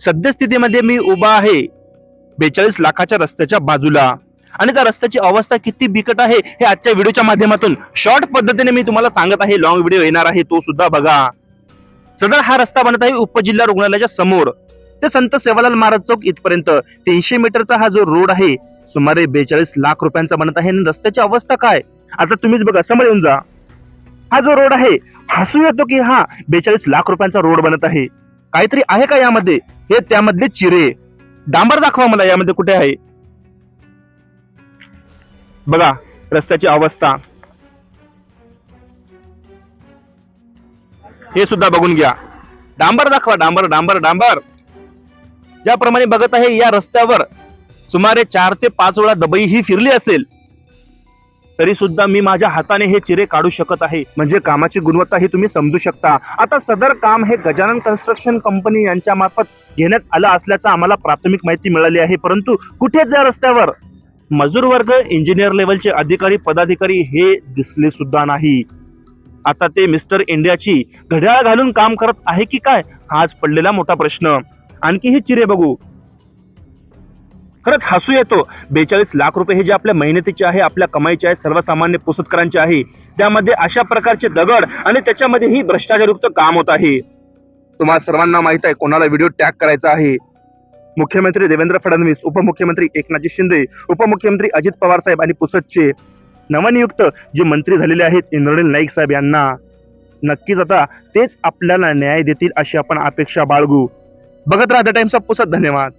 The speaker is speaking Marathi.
सद्यस्थितीमध्ये मी उभा आहे 42 लाखाच्या रस्त्याच्या बाजूला आणि त्या रस्त्याची अवस्था किती बिकट आहे हे आजच्या व्हिडिओच्या माध्यमातून शॉर्ट पद्धतीने मी तुम्हाला सांगत आहे. लॉंग व्हिडिओ येणार आहे तो सुद्धा बघा. सदर हा रस्ता बनत आहे उपजिल्हा रुग्णालयाच्या समोर ते संत सेवालाल महाराज चौक इथपर्यंत 300 मीटरचा हा जो रोड आहे सुमारे 42 लाख रुपयांचा बनत आहे. आणि रस्त्याची अवस्था काय आता तुम्हीच बघा, समोर येऊन जा. हा जो रोड आहे हसू येतो की हा 42 लाख रुपयांचा रोड बनत आहे. काहीतरी आहे का यामध्ये? हे त्यामधले चिरे. डांबर दाखवा मला यामध्ये कुठे आहे. बघा रस्त्याची अवस्था, हे सुद्धा बघून घ्या. डांबर दाखवा, डांबर डांबर डांबर. ज्याप्रमाणे बघत आहे या रस्त्यावर सुमारे 4 ते 5 वेळा दबई ही फिरली असेल तरी सुद्धा मी माझ्या हाताने हे चिरे काढू शकत आहे. म्हणजे कामाची गुणवत्ता ही तुम्ही समजू शकता. आता सदर काम हे गजानन कन्स्ट्रक्शन कंपनी यांच्या मार्फत घेण्यात आलं असल्याचं आम्हाला प्राथमिक माहिती मिळाली आहे. परंतु कुठेच या रस्त्यावर मजूर वर्ग, इंजिनियर लेवलचे अधिकारी पदाधिकारी हे दिसले सुद्धा नाही. आता ते मिस्टर इंडियाची घड्याळ घालून काम करत आहे की काय हाच पडलेला मोठा प्रश्न. आणखी हे चिरे बघू, खरंच हसू येतो. 42 लाख रुपये हे जे आपल्या मेहनतीचे आहे, आपल्या कमाईचे आहे, सर्वसामान्य पुसतकरांचे आहे, त्यामध्ये अशा प्रकारचे दगड आणि त्याच्यामध्येही भ्रष्टाचारयुक्त काम होत आहे. तुम्हाला सर्वांना माहित आहे कोणाला व्हिडिओ टॅग करायचा आहे. मुख्यमंत्री देवेंद्र फडणवीस, उपमुख्यमंत्री एकनाथ शिंदे, उपमुख्यमंत्री अजित पवार साहेब आणि पुसदचे नवनियुक्त जे मंत्री झालेले आहेत इंद्रनील नाईक साहेब यांना नक्कीच आता तेच आपल्याला न्याय देतील अशी आपण अपेक्षा बाळगू. बघत राहा द टाइम्स ऑफ पुसद. धन्यवाद.